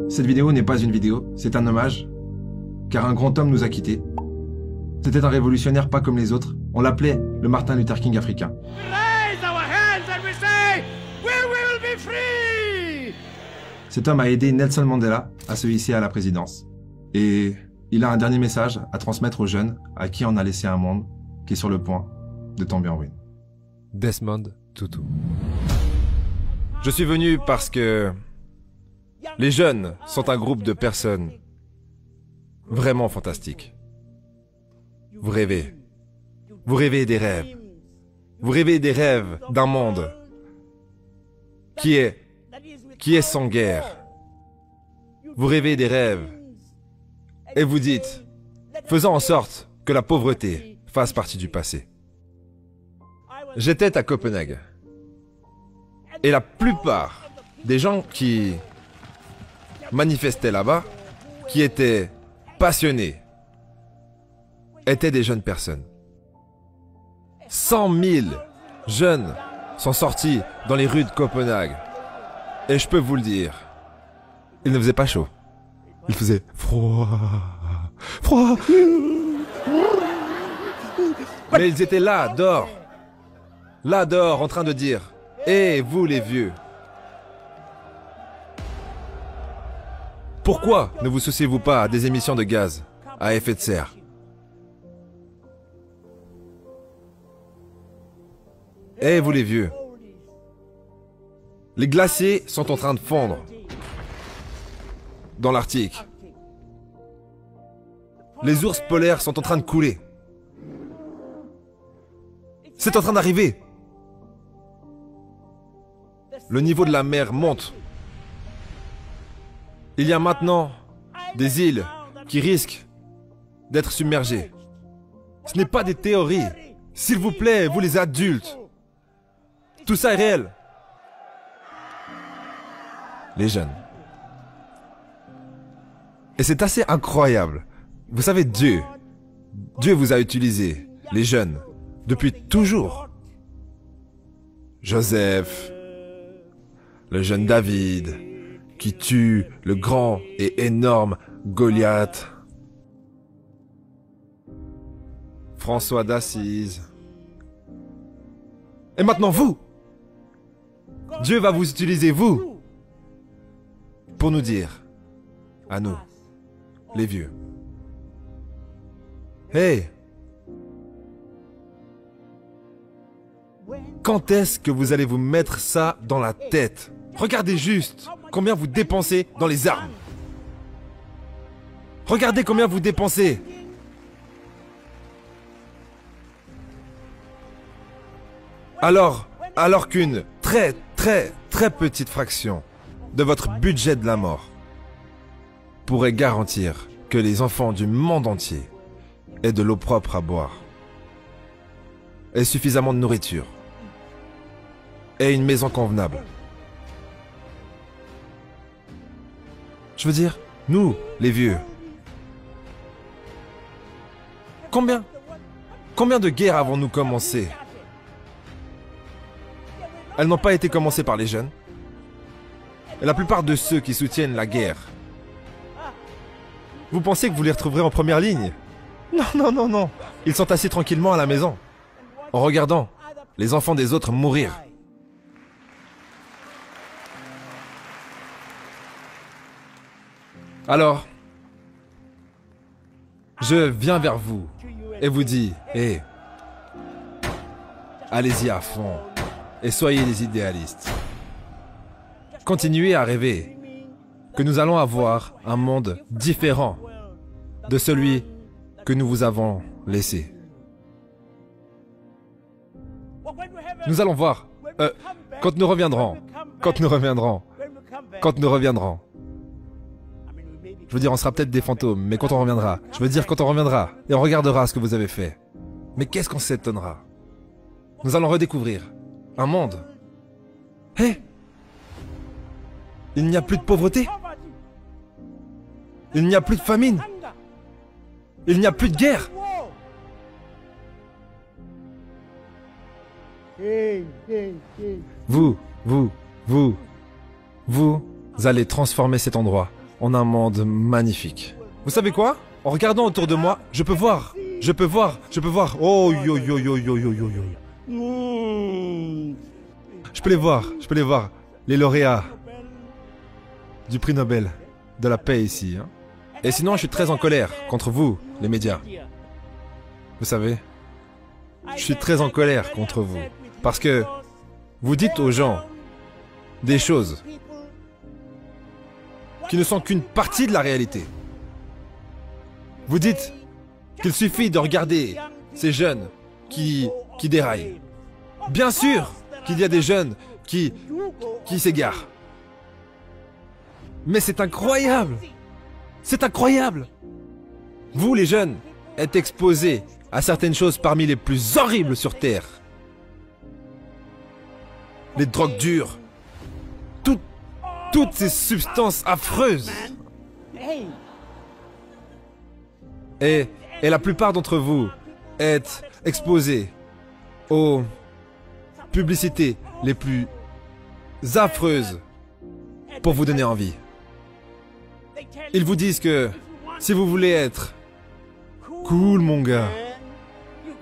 Cette vidéo n'est pas une vidéo, c'est un hommage, car un grand homme nous a quittés. C'était un révolutionnaire pas comme les autres. On l'appelait le Martin Luther King africain. Cet homme a aidé Nelson Mandela à se hisser à la présidence. Et il a un dernier message à transmettre aux jeunes à qui on a laissé un monde qui est sur le point de tomber en ruine. Desmond Tutu. Je suis venu parce que les jeunes sont un groupe de personnes vraiment fantastiques. Vous rêvez. Vous rêvez des rêves. Vous rêvez des rêves d'un monde qui est sans guerre. Vous rêvez des rêves. Et vous dites, faisons en sorte que la pauvreté fasse partie du passé. J'étais à Copenhague. Et la plupart des gens qui manifestaient là-bas, qui étaient passionnés, étaient des jeunes personnes. 100 000 jeunes sont sortis dans les rues de Copenhague. Et je peux vous le dire, il ne faisait pas chaud. Il faisait froid. Froid. Mais ils étaient là, dehors. Là, dehors, en train de dire, hé, vous les vieux. Pourquoi ne vous souciez-vous pas des émissions de gaz à effet de serre? Hé, vous les vieux. Les glaciers sont en train de fondre dans l'Arctique. Les ours polaires sont en train de couler. C'est en train d'arriver. Le niveau de la mer monte. Il y a maintenant des îles qui risquent d'être submergées. Ce n'est pas des théories. S'il vous plaît, vous les adultes. Tout ça est réel. Les jeunes. Et c'est assez incroyable. Vous savez, Dieu vous a utilisé, les jeunes, depuis toujours. Joseph, le jeune David, qui tue le grand et énorme Goliath. François d'Assise. Et maintenant vous! Dieu va vous utiliser, vous, pour nous dire, à nous, les vieux. Hey! Quand est-ce que vous allez vous mettre ça dans la tête? Regardez juste combien vous dépensez dans les armes. Regardez combien vous dépensez. Alors qu'une très petite fraction de votre budget de la mort pourrait garantir que les enfants du monde entier aient de l'eau propre à boire, aient suffisamment de nourriture, aient une maison convenable. Je veux dire, nous, les vieux, combien de guerres avons-nous commencé? Elles n'ont pas été commencées par les jeunes. Et la plupart de ceux qui soutiennent la guerre, vous pensez que vous les retrouverez en première ligne? Non. Ils sont assis tranquillement à la maison, en regardant les enfants des autres mourir. Alors, je viens vers vous et vous dis, hé, allez-y à fond et soyez des idéalistes. Continuez à rêver que nous allons avoir un monde différent de celui que nous vous avons laissé. Nous allons voir, quand nous reviendrons. Je veux dire, on sera peut-être des fantômes, mais quand on reviendra. Je veux dire, quand on reviendra, et on regardera ce que vous avez fait. Mais qu'est-ce qu'on s'étonnera? Nous allons redécouvrir un monde. Hé! Il n'y a plus de pauvreté. Il n'y a plus de famine. Il n'y a plus de guerre. Vous allez transformer cet endroit en un monde magnifique. Vous savez quoi? En regardant autour de moi, je peux voir. Oh, yo, yo, yo, yo, yo, yo, yo. Je peux les voir. Les lauréats du prix Nobel de la paix ici. Hein. Et sinon, je suis très en colère contre vous, les médias. Vous savez, je suis très en colère contre vous. Parce que vous dites aux gens des choses qui ne sont qu'une partie de la réalité. Vous dites qu'il suffit de regarder ces jeunes qui déraillent. Bien sûr qu'il y a des jeunes qui s'égarent. Mais c'est incroyable! C'est incroyable! Vous, les jeunes, êtes exposés à certaines choses parmi les plus horribles sur Terre. Les drogues dures. Toutes ces substances affreuses. Et la plupart d'entre vous êtes exposés aux publicités les plus affreuses pour vous donner envie. Ils vous disent que si vous voulez être cool, mon gars,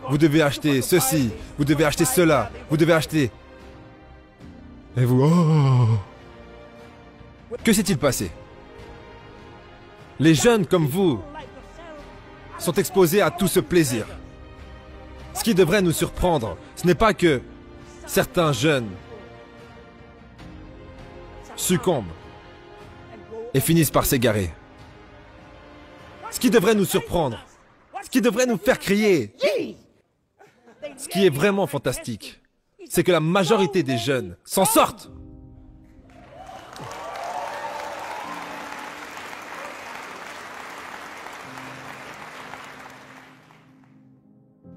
vous devez acheter ceci, vous devez acheter cela, vous devez acheter... Et vous... Oh. Que s'est-il passé? Les jeunes comme vous sont exposés à tout ce plaisir. Ce qui devrait nous surprendre, ce n'est pas que certains jeunes succombent et finissent par s'égarer. Ce qui devrait nous surprendre, ce qui devrait nous faire crier, ce qui est vraiment fantastique, c'est que la majorité des jeunes s'en sortent.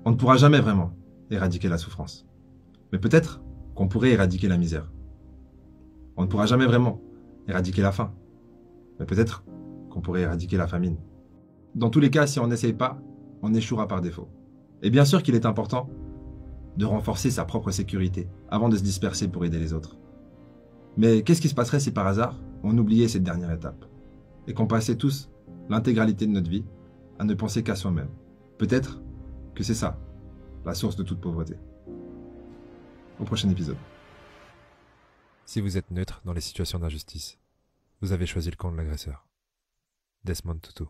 On ne pourra jamais vraiment éradiquer la souffrance. Mais peut-être qu'on pourrait éradiquer la misère. On ne pourra jamais vraiment éradiquer la faim. Mais peut-être qu'on pourrait éradiquer la famine. Dans tous les cas, si on n'essaye pas, on échouera par défaut. Et bien sûr qu'il est important de renforcer sa propre sécurité avant de se disperser pour aider les autres. Mais qu'est-ce qui se passerait si par hasard, on oubliait cette dernière étape et qu'on passait tous l'intégralité de notre vie à ne penser qu'à soi-même? Peut-être que c'est ça, la source de toute pauvreté. Au prochain épisode. Si vous êtes neutre dans les situations d'injustice, vous avez choisi le camp de l'agresseur. Desmond Tutu.